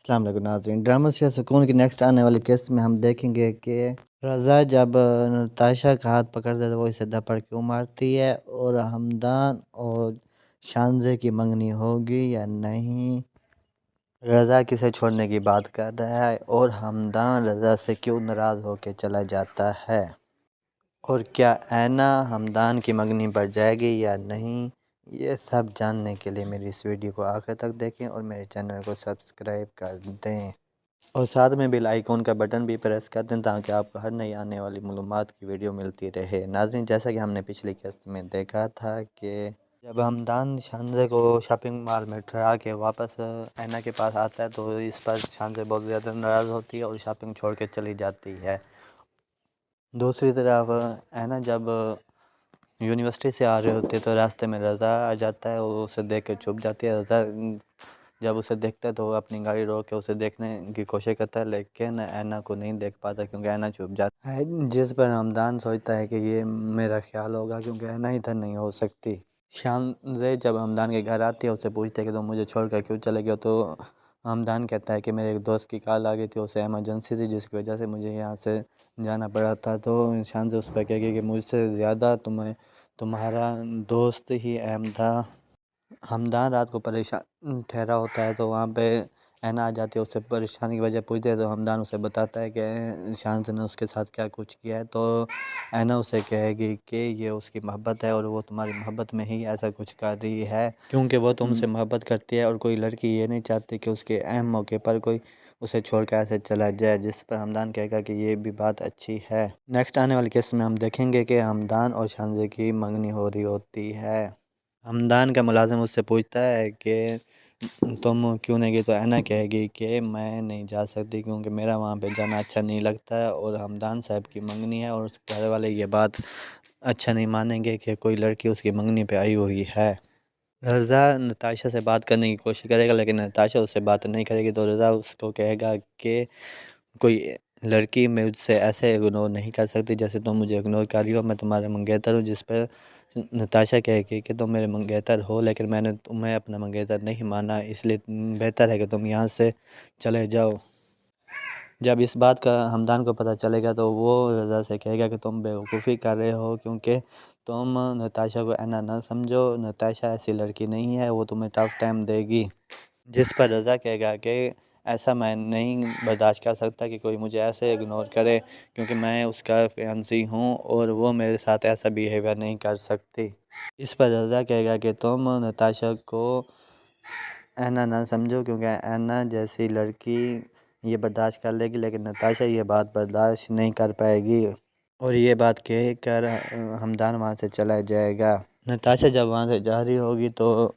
السلام علیکم ناظرین، ڈرامہ سے سکون کی نیکسٹ آنے والی قسط میں ہم دیکھیں گے کہ رضا جب نتاشا کا ہاتھ پکڑتا ہے تو وہ اسے دھپڑ کیوں مارتی ہے، اور ہمدان اور شانزے کی منگنی ہوگی یا نہیں۔ رضا کسے چھوڑنے کی بات کر رہا ہے اور ہمدان رضا سے کیوں ناراض ہو کے چلا جاتا ہے، اور کیا اینا ہمدان کی منگنی پر جائے گی یا نہیں۔ یہ سب جاننے کے لیے میری اس ویڈیو کو آخر تک دیکھیں اور میرے چینل کو سبسکرائب کر دیں، اور ساتھ میں بیل آئیکن کا بٹن بھی پریس کر دیں تاکہ آپ کو ہر نئی آنے والی معلومات کی ویڈیو ملتی رہے۔ ناظرین، جیسا کہ ہم نے پچھلی قسط میں دیکھا تھا کہ جب ہمدان شانزے کو شاپنگ مال میں ٹھہرا کے واپس اینا کے پاس آتا ہے تو اس پر شانزے بہت زیادہ ناراض ہوتی ہے اور شاپنگ چھوڑ کے چلی جاتی ہے۔ دوسری طرف اینا جب یونیورسٹی سے آ رہے ہوتے تو راستے میں رضا آ جاتا ہے اور اسے دیکھ کے چھپ جاتی ہے۔ رضا جب اسے دیکھتا ہے تو وہ اپنی گاڑی روک کے اسے دیکھنے کی کوشش کرتا ہے، لیکن اینا کو نہیں دیکھ پاتا کیونکہ اینا چھپ جاتا ہے، جس پر ہمدان سوچتا ہے کہ یہ میرا خیال ہوگا کیونکہ اینا ادھر نہیں ہو سکتی۔ شانزے جب ہمدان کے گھر آتی ہے اسے پوچھتے ہے کہ تم مجھے چھوڑ کر کیوں چلے گئے، تو ہمدان کہتا ہے کہ میرے ایک دوست کی کال آ گئی تھی، اسے ایمرجنسی تھی جس کی وجہ سے مجھے یہاں سے جانا پڑا تھا۔ تو شانزے اس پہ کہے گی کہ مجھ سے زیادہ تمہارا دوست ہی اہم تھا۔ ہمدان رات کو پریشان ٹھہرا ہوتا ہے تو وہاں پہ اینا آ جاتی ہے، اس سے پریشانی کی وجہ پوچھتے ہے تو ہمدان اسے بتاتا ہے کہ شانزے نے اس کے ساتھ کیا کچھ کیا ہے۔ تو اینا اسے کہے گی کہ یہ اس کی محبت ہے اور وہ تمہاری محبت میں ہی ایسا کچھ کر رہی ہے کیونکہ وہ تم سے محبت کرتی ہے، اور کوئی لڑکی یہ نہیں چاہتی کہ اس کے اہم موقع پر کوئی اسے چھوڑ کے ایسے چلا جائے، جس پر ہمدان کہے گا کہ یہ بھی بات اچھی ہے۔ نیکسٹ آنے والی قسط میں ہم دیکھیں گے کہ ہمدان اور شانزے کی منگنی ہو رہی ہوتی ہے۔ ہمدان کا ملازم اس سے پوچھتا ہے کہ تم کیوں نہیں گئی، تو اینا کہے گی کہ میں نہیں جا سکتی کیونکہ میرا وہاں پہ جانا اچھا نہیں لگتا ہے، اور ہمدان صاحب کی منگنی ہے اور اس کے گھر والے یہ بات اچھا نہیں مانیں گے کہ کوئی لڑکی اس کی منگنی پہ آئی ہوئی ہے۔ رضا نتاشا سے بات کرنے کی کوشش کرے گا لیکن نتاشا اس سے بات نہیں کرے گی، تو رضا اس کو کہے گا کہ کوئی لڑکی مجھ سے ایسے اگنور نہیں کر سکتی جیسے تم مجھے اگنور کر رہی ہو، میں تمہارا منگیتر ہوں، جس پر نتاشا کہے گی کہ تم میرے منگیتر ہو لیکن میں نے تمہیں اپنا منگیتر نہیں مانا، اس لیے بہتر ہے کہ تم یہاں سے چلے جاؤ۔ جب اس بات کا ہمدان کو پتہ چلے گا تو وہ رضا سے کہے گا کہ تم بیوقوفی کر رہے ہو کیونکہ تم نتاشا کو اینا نہ سمجھو، نتاشا ایسی لڑکی نہیں ہے، وہ تمہیں ٹف ٹائم دے گی، جس پر رضا کہے گا کہ ایسا میں نہیں برداشت کر سکتا کہ کوئی مجھے ایسے اگنور کرے کیونکہ میں اس کا فیانسی ہوں اور وہ میرے ساتھ ایسا بیہیویئر نہیں کر سکتی۔ اس پر رضا کہے گا کہ تم نتاشا کو اینا نہ سمجھو کیونکہ اینا جیسی لڑکی یہ برداشت کر لے گی لیکن نتاشا یہ بات برداشت نہیں کر پائے گی، اور یہ بات کہہ کر ہمدان وہاں سے چلا جائے گا۔ نتاشا جب وہاں سے جا رہی ہوگی تو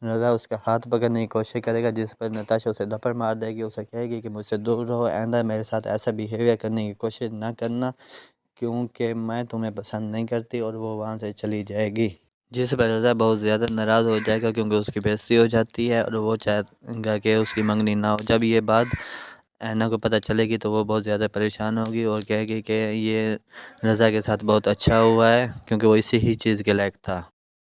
رضا اس کا ہاتھ پکڑنے کی کوشش کرے گا، جس پر نتاشا اسے دھپڑ مار دے گی، اسے کہے گی کہ مجھ سے دور رہو، آئندہ میرے ساتھ ایسا بیہیویئر کرنے کی کوشش نہ کرنا کیونکہ میں تمہیں پسند نہیں کرتی، اور وہ وہاں سے چلی جائے گی، جس پر رضا بہت زیادہ ناراض ہو جائے گا کیونکہ اس کی بےعزتی ہو جاتی ہے اور وہ چاہے گا کہ اس کی منگنی نہ ہو۔ جب یہ بات اینا کو پتہ چلے گی تو وہ بہت زیادہ پریشان ہوگی اور کہے گی کہ یہ رضا کے ساتھ بہت اچھا ہوا ہے کیونکہ وہ اسی ہی چیز کے لائق تھا۔